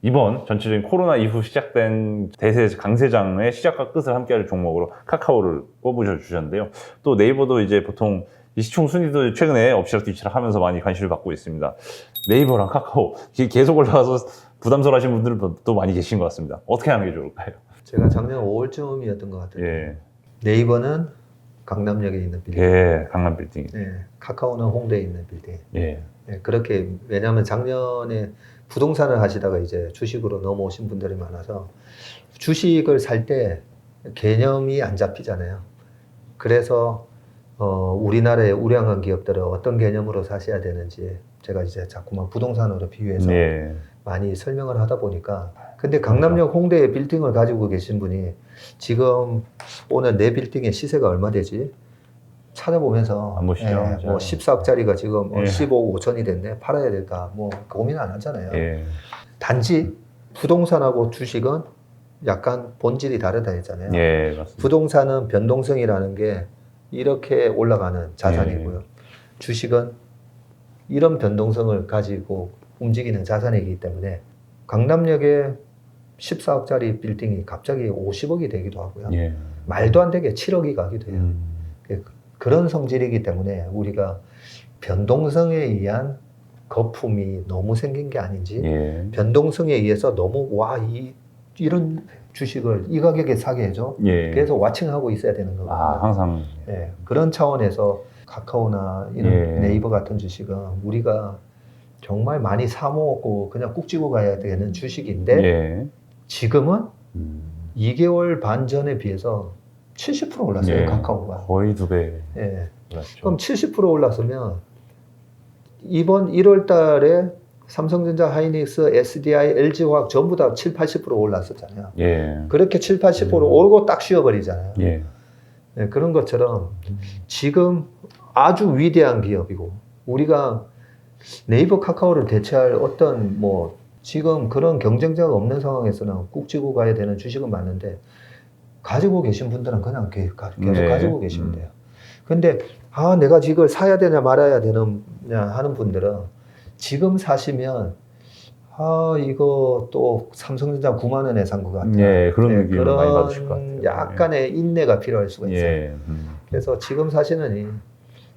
이번 전체적인 코로나 이후 시작된 대세 강세장의 시작과 끝을 함께할 종목으로 카카오를 꼽으셨는데요. 또 네이버도 이제 보통 이 시총 순위도 최근에 엎치락뒤치락 하면서 많이 관심을 받고 있습니다. 네이버랑 카카오 계속 올라가서 부담스러워하시는 분들도 많이 계신 것 같습니다. 어떻게 하는 게 좋을까요? 제가 작년 5월쯤이었던 것 같아요. 예. 네이버는 강남역에 있는 빌딩. 예, 강남 빌딩. 네, 카카오는 홍대에 있는 빌딩. 예. 네, 그렇게 왜냐하면 작년에 부동산을 하시다가 이제 주식으로 넘어오신 분들이 많아서 주식을 살 때 개념이 안 잡히잖아요. 그래서 우리나라의 우량한 기업들은 어떤 개념으로 사셔야 되는지 제가 이제 자꾸만 부동산으로 비유해서 예. 많이 설명을 하다 보니까 근데 강남역 홍대에 빌딩을 가지고 계신 분이 지금 오늘 내 빌딩의 시세가 얼마 되지? 찾아보면서 안 보시죠? 뭐 14억짜리가 지금 예. 15억 5천이 됐네 팔아야 될까 뭐 고민 안 하잖아요. 예. 단지 부동산하고 주식은 약간 본질이 다르다 했잖아요. 예, 맞습니다. 부동산은 변동성이라는 게 이렇게 올라가는 자산이고요. 주식은 이런 변동성을 가지고 움직이는 자산이기 때문에 강남역에 14억짜리 빌딩이 갑자기 50억이 되기도 하고요. 예. 말도 안 되게 7억이 가기도 해요. 음. 그런 성질이기 때문에 우리가 변동성에 의한 거품이 너무 생긴 게 아닌지 예. 변동성에 의해서 너무 이런 주식을 이 가격에 사게 해줘. 예. 그래서 와칭하고 있어야 되는 거거든요. 아, 항상. 예, 그런 차원에서 카카오나 이런 예. 네이버 같은 주식은 우리가 정말 많이 사 먹고 그냥 꾹 쥐고 가야 되는 주식인데 예. 지금은 음. 2개월 반 전에 비해서 70% 올랐어요. 예. 카카오가. 거의 2배 예. 올랐죠. 그럼 70% 올랐으면 이번 1월 달에 삼성전자, 하이닉스, SDI, LG화학 전부 다 7, 80% 올랐었잖아요. 예. 그렇게 7, 80% 오르고 딱 쉬어버리잖아요. 예. 네, 그런 것처럼 지금 아주 위대한 기업이고 우리가 네이버 카카오를 대체할 어떤 뭐 지금 그런 경쟁자가 없는 상황에서는 꾹 쥐고 가야 되는 주식은 맞는데 가지고 계신 분들은 그냥 계속 네. 가지고 계시면 돼요. 근데 내가 이걸 사야 되냐 말아야 되느냐 하는 분들은 지금 사시면 이거 또 삼성전자 9만 원에 산 것 같아. 예, 그런 느낌을 많이 받으실 것 그런 같아요. 약간의 인내가 필요할 수가 있어요. 예. 그래서 지금 사시는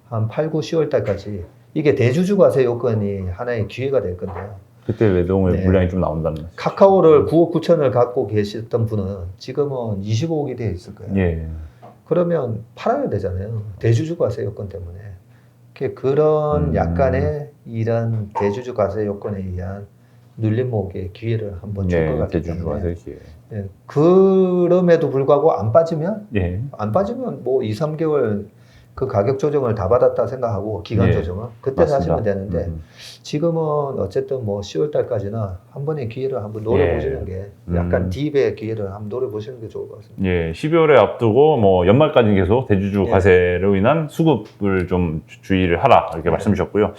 한 8, 9, 10월 달까지 이게 대주주 과세 요건이 하나의 기회가 될 건데요. 그때 외동의 네. 물량이 좀 나온다는 말씀. 카카오를 9억 9천을 갖고 계셨던 분은 지금은 25억이 돼 있을 거예요. 예. 그러면 팔아야 되잖아요. 대주주 과세 요건 때문에. 그런 약간의 이런 대주주 과세 요건에 의한 눌림목의 기회를 한번 줄 것 예. 같기 대주주 때문에. 과세. 예, 그럼에도 불구하고 안 빠지면 예. 뭐 2, 3개월 그 가격 조정을 다 받았다 생각하고 기간 예. 조정은 그때 맞습니다. 사시면 되는데 지금은 어쨌든 뭐 10월 달까지나 한 번의 기회를 한번 노려보시는 게 약간 딥의 기회를 한번 노려보시는 게 좋을 것 같습니다. 예, 12월에 앞두고 뭐 연말까지 계속 대주주 예. 과세로 인한 수급을 좀 주의를 하라 이렇게 말씀 주셨고요.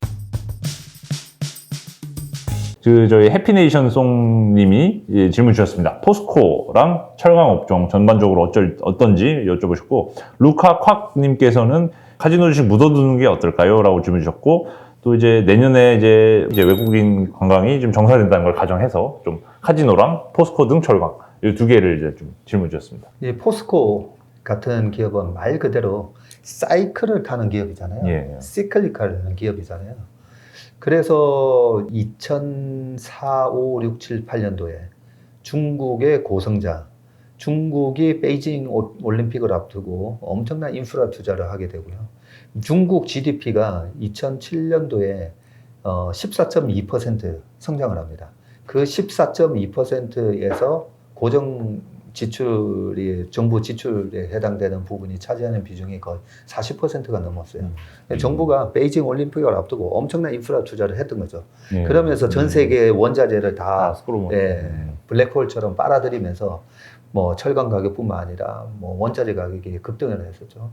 저희 해피네이션 송님이 질문 주셨습니다. 포스코랑 철강 업종 전반적으로 어떤지 여쭤보셨고, 루카콱님께서는 카지노 주식 묻어두는 게 어떨까요? 라고 질문 주셨고, 또 이제 내년에 이제 외국인 관광이 좀 정상화된다는 걸 가정해서 좀 카지노랑 포스코 등 철강 이 두 개를 이제 좀 질문 주셨습니다. 이 포스코 같은 기업은 말 그대로 사이클을 타는 기업이잖아요. 예. 시클리컬한 기업이잖아요. 그래서 2004, 5, 6, 7, 8년도에 중국의 고성장, 중국이 베이징 올림픽을 앞두고 엄청난 인프라 투자를 하게 되고요. 중국 GDP가 2007년도에 14.2% 성장을 합니다. 그 14.2%에서 고정 지출이 정부 지출에 해당되는 부분이 차지하는 비중이 거의 40%가 넘었어요. 정부가 베이징 올림픽을 앞두고 엄청난 인프라 투자를 했던 거죠. 예. 그러면서 전 세계 원자재를 다 스크롤 블랙홀처럼 빨아들이면서 뭐 철강 가격뿐만 아니라 뭐 원자재 가격이 급등을 했었죠.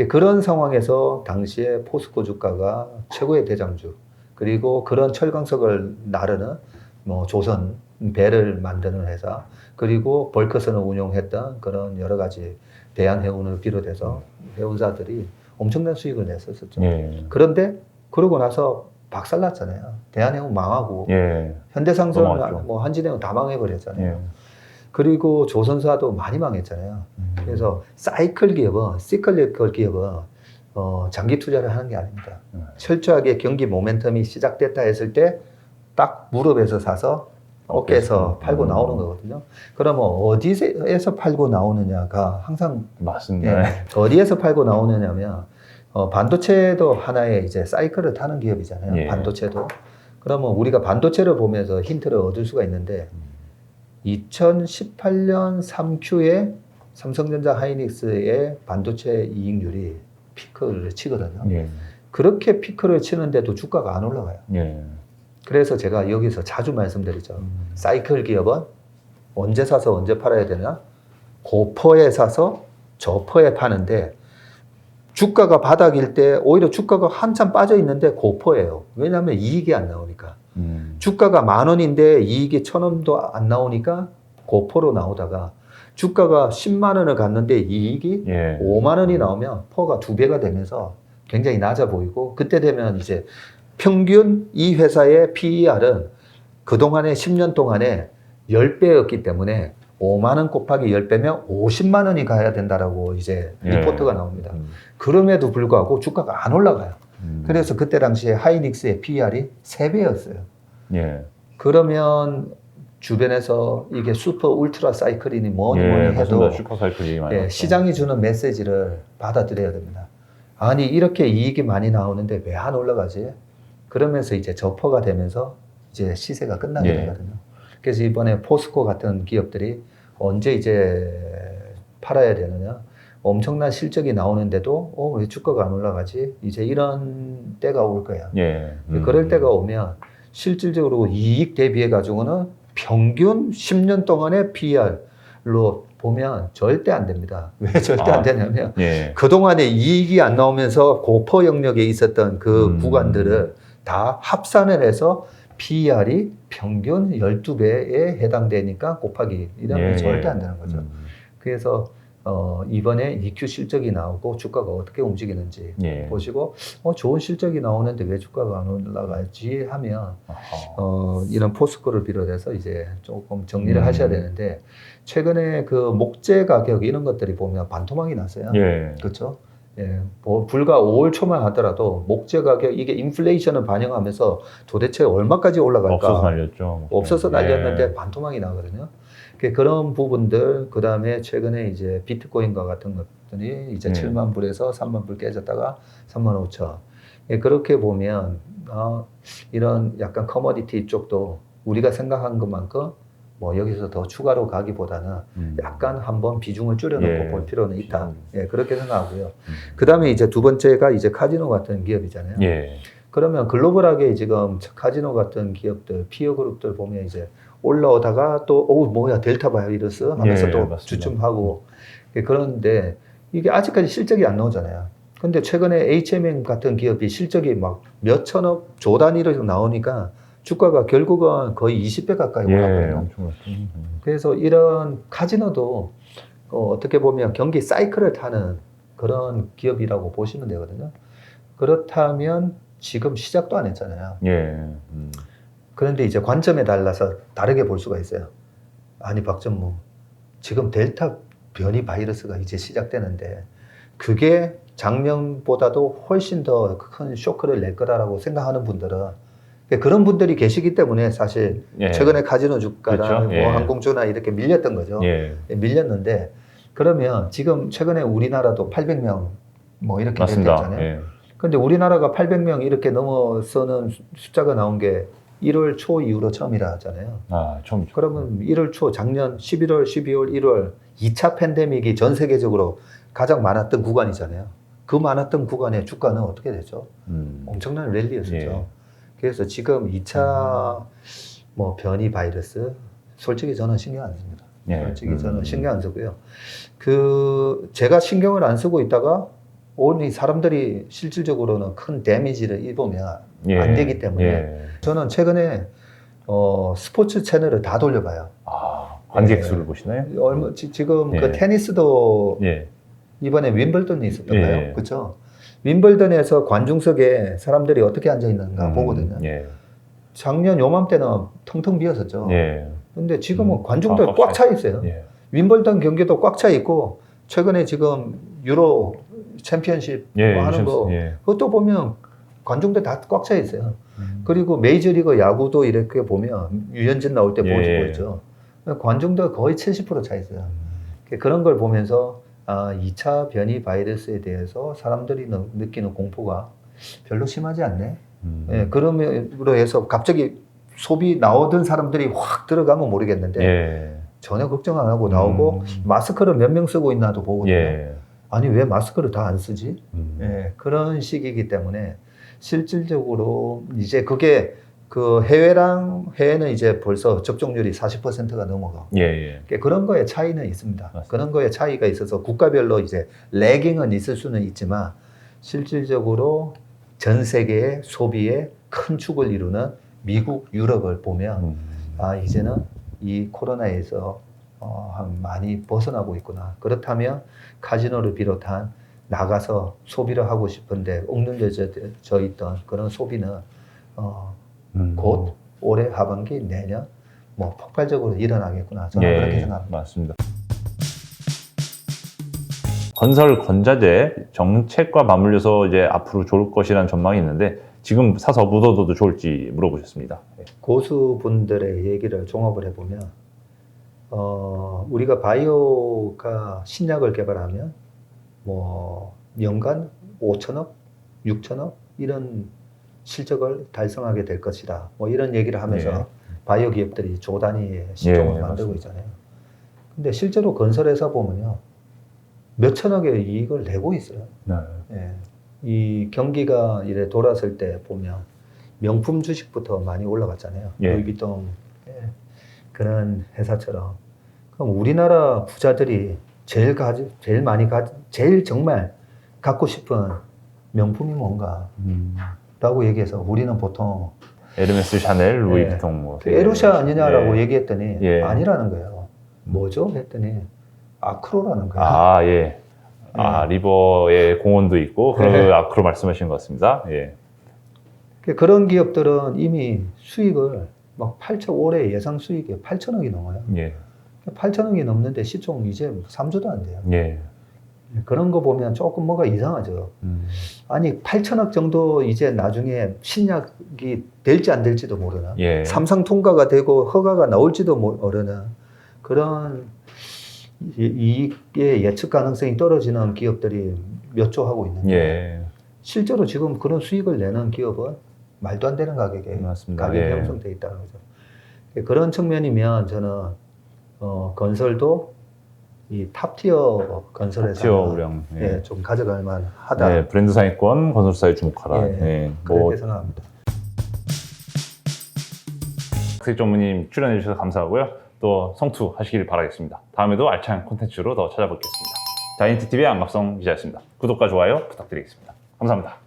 그런 상황에서 당시에 포스코 주가가 최고의 대장주, 그리고 그런 철강석을 나르는 뭐 조선 배를 만드는 회사, 그리고 벌크선을 운용했던 그런 여러 가지 대한해운을 비롯해서 해운사들이 엄청난 수익을 냈었었죠. 예. 그런데 그러고 나서 박살났잖아요. 대한해운 망하고 예. 현대상선, 넘어갔죠. 뭐 한진해운 다 망해버렸잖아요. 예. 그리고 조선사도 많이 망했잖아요. 그래서 사이클 기업은, 시클리컬 기업은 장기 투자를 하는 게 아닙니다. 철저하게 경기 모멘텀이 시작됐다 했을 때 딱 무릎에서 사서 어깨에서 팔고 나오는 거거든요. 그러면 어디에서 팔고 나오느냐가 항상 맞습니다. 어디에서 팔고 나오느냐면 반도체도 하나의 이제 사이클을 타는 기업이잖아요. 예. 반도체도. 그러면 우리가 반도체를 보면서 힌트를 얻을 수가 있는데 2018년 3Q에 삼성전자 하이닉스의 반도체 이익률이 피크를 치거든요. 예. 그렇게 피크를 치는데도 주가가 안 올라가요. 예. 그래서 제가 여기서 자주 말씀드리죠. 사이클 기업은 언제 사서 언제 팔아야 되나? 고퍼에 사서 저퍼에 파는데 주가가 바닥일 때 오히려 주가가 한참 빠져 있는데 고퍼예요. 왜냐하면 이익이 안 나오니까. 주가가 10,000원인데 이익이 1,000원도 안 나오니까 고퍼로 나오다가 주가가 10만 원을 갔는데 이익이 예. 5만 원이 나오면 퍼가 2배가 되면서 굉장히 낮아 보이고 그때 되면 이제 평균 이 회사의 PER은 그동안의 10년 동안에 10배였기 때문에 5만 원 곱하기 10배면 50만 원이 가야 된다라고 이제 리포트가 나옵니다. 그럼에도 불구하고 주가가 안 올라가요. 그래서 그때 당시에 하이닉스의 PER이 3배였어요. 예. 그러면 주변에서 이게 슈퍼 울트라 사이클이니 뭐니 예, 해도 맞습니다. 슈퍼사이클이 많이 나왔죠. 시장이 주는 메시지를 받아들여야 됩니다. 아니 이렇게 이익이 많이 나오는데 왜 안 올라가지? 그러면서 이제 저퍼가 되면서 이제 시세가 끝나게 예. 되거든요. 그래서 이번에 포스코 같은 기업들이 언제 이제 팔아야 되느냐? 엄청난 실적이 나오는데도 왜 주가가 안 올라가지? 이제 이런 때가 올 거야. 예. 그럴 때가 오면 실질적으로 이익 대비해 가지고는 평균 10년 동안의 PER로 보면 절대 안 됩니다. 왜 절대 안 되냐면 예. 그동안에 이익이 안 나오면서 고퍼 영역에 있었던 그 구간들을 다 합산을 해서 PER이 평균 12배에 해당되니까 곱하기 이러면 예. 절대 안 되는 거죠. 그래서 이번에 EQ 실적이 나오고 주가가 어떻게 움직이는지 예. 보시고 좋은 실적이 나오는데 왜 주가가 안 올라가지 하면 이런 포스코를 비롯해서 이제 조금 정리를 하셔야 되는데 최근에 그 목재 가격 이런 것들이 보면 반토막이 났어요. 예. 그렇죠? 예, 뭐 불과 5월 초만 하더라도 목재 가격 이게 인플레이션을 반영하면서 도대체 얼마까지 올라갈까? 없어서 날렸죠. 없어서 날렸는데 예. 반토막이 나거든요. 그런 부분들, 그 다음에 최근에 이제 비트코인과 같은 것들이 이제 7만 불에서 3만 불 깨졌다가 3만 5천. 예, 그렇게 보면, 이런 약간 커머디티 쪽도 우리가 생각한 것만큼 뭐 여기서 더 추가로 가기보다는 약간 한번 비중을 줄여놓고 예. 볼 필요는 있다. 예, 그렇게 생각하고요. 그 다음에 이제 두 번째가 이제 카지노 같은 기업이잖아요. 예. 그러면 글로벌하게 지금 카지노 같은 기업들, 피어 그룹들 보면 이제 올라오다가 또, 뭐야, 델타 바이러스 하면서 예, 또 맞습니다. 주춤하고. 그런데 이게 아직까지 실적이 안 나오잖아요. 근데 최근에 HMM 같은 기업이 실적이 막 몇천억 조 단위로 나오니까 주가가 결국은 거의 20배 가까이 예. 올랐거든요. 엄청 많죠. 그래서 이런 카지노도 어떻게 보면 경기 사이클을 타는 그런 기업이라고 보시면 되거든요. 그렇다면 지금 시작도 안 했잖아요. 예. 그런데 이제 관점에 달라서 다르게 볼 수가 있어요. 아니 박전무, 지금 델타 변이 바이러스가 이제 시작되는데 그게 작년보다도 훨씬 더 큰 쇼크를 낼 거다라고 생각하는 분들은 그런 분들이 계시기 때문에 사실 예. 최근에 카지노 주가나 그렇죠. 예. 뭐 항공주나 이렇게 밀렸던 거죠. 예. 밀렸는데 그러면 지금 최근에 우리나라도 800명 뭐 이렇게 맞습니다. 됐잖아요. 예. 근데 우리나라가 800명 이렇게 넘어서는 숫자가 나온 게 1월 초 이후로 처음이라 하잖아요. 처음이죠. 그러면 1월 초, 작년 11월, 12월, 1월 2차 팬데믹이 전 세계적으로 가장 많았던 구간이잖아요. 그 많았던 구간의 주가는 어떻게 됐죠? 엄청난 랠리였었죠. 예. 그래서 지금 2차 뭐 변이 바이러스 솔직히 저는 신경 안 씁니다. 예. 솔직히 저는 신경 안 쓰고요. 제가 신경을 안 쓰고 있다가 오늘 사람들이 실질적으로는 큰 데미지를 입으면 예. 안 되기 때문에 예. 저는 최근에 스포츠 채널을 다 돌려봐요. 관객 수를 보시나요? 지금 예. 그 테니스도 예. 이번에 윈블던이 있었던가요? 예. 그렇죠? 윈블던에서 관중석에 사람들이 어떻게 앉아 있는가 보거든요. 예. 작년 요맘때는 텅텅 비었었죠. 예. 근데 지금은 관중들 꽉 꽉 차 있어요. 예. 윈블던 경기도 꽉 차 있고 최근에 지금 유로 챔피언십 예. 뭐 하는 거 예. 그것도 보면 관중들 다 꽉 차 있어요. 그리고 메이저리그 야구도 이렇게 보면 유현진 나올 때 예. 보이죠. 관중들 거의 70% 차 있어요. 그런 걸 보면서 2차 변이 바이러스에 대해서 사람들이 느끼는 공포가 별로 심하지 않네. 예, 그러므로 해서 갑자기 소비 나오던 사람들이 확 들어가면 모르겠는데 예. 전혀 걱정 안 하고 나오고 마스크를 몇 명 쓰고 있나도 보거든요. 예. 아니 왜 마스크를 다 안 쓰지? 예, 그런 시기이기 때문에 실질적으로 이제 그게 그 해외는 이제 벌써 접종률이 40%가 넘어가고 예. 예. 그런 거에 차이는 있습니다. 맞습니다. 그런 거에 차이가 있어서 국가별로 이제 래깅은 있을 수는 있지만 실질적으로 전 세계의 소비에 큰 축을 이루는 미국, 유럽을 보면 이제는 이 코로나에서 많이 벗어나고 있구나. 그렇다면 카지노를 비롯한 나가서 소비를 하고 싶은데 옥눈져져 있던 그런 소비는 곧 올해 하반기 내년 뭐 폭발적으로 일어나겠구나. 저는 그렇게 생각합니다. 맞습니다. 건설 건자재 정책과 맞물려서 이제 앞으로 좋을 것이라는 전망이 있는데 지금 사서 묻어둬도 좋을지 물어보셨습니다. 고수분들의 얘기를 종합을 해보면 우리가 바이오가 신약을 개발하면 뭐 연간 5천억, 6천억 이런 실적을 달성하게 될 것이다. 뭐 이런 얘기를 하면서 예. 바이오 기업들이 조 단위의 시총을 예, 만들고 맞습니다. 있잖아요. 근데 실제로 건설회사 보면요. 몇 천억의 이익을 내고 있어요. 네. 예. 이 경기가 이래 돌았을 때 보면 명품 주식부터 많이 올라갔잖아요. 예. 루이비통 그런 회사처럼. 그럼 우리나라 부자들이 제일 정말 갖고 싶은 명품이 뭔가? 라고 얘기해서 우리는 보통 에르메스, 샤넬, 루이비통 뭐 에루샤 아니냐라고 예. 얘기했더니 예. 아니라는 거예요. 뭐죠? 했더니 아크로라는 거예요. 예. 리버에 공원도 있고 그 네. 아크로 말씀하신 것 같습니다. 예. 그런 기업들은 이미 수익을 막 올해 예상 수익이 8천억이 넘어요. 예. 8천억이 넘는데 시총 이제 3조도 안 돼요. 예. 그런 거 보면 조금 뭐가 이상하죠. 아니 8천억 정도 이제 나중에 신약이 될지 안 될지도 모르나. 예. 삼상 통과가 되고 허가가 나올지도 모르는 그런 이익의 예측 가능성이 떨어지는 기업들이 몇 조 하고 있는데 예. 실제로 지금 그런 수익을 내는 기업은 말도 안 되는 가격에 맞습니다. 가격이 예. 형성되어 있다는 거죠. 그런 측면이면 저는 건설도 이 탑티어 건설회사 탑티어 우량. 예. 좀 가져갈 만하다. 네, 브랜드 상위권 건설사에 주목하라. 예, 네, 그렇게 생각합니다. 색 전무님 출연해 주셔서 감사하고요. 또 성투하시길 바라겠습니다. 다음에도 알찬 콘텐츠로 더 찾아뵙겠습니다. 자이언트TV의 안갑성 기자였습니다. 구독과 좋아요 부탁드리겠습니다. 감사합니다.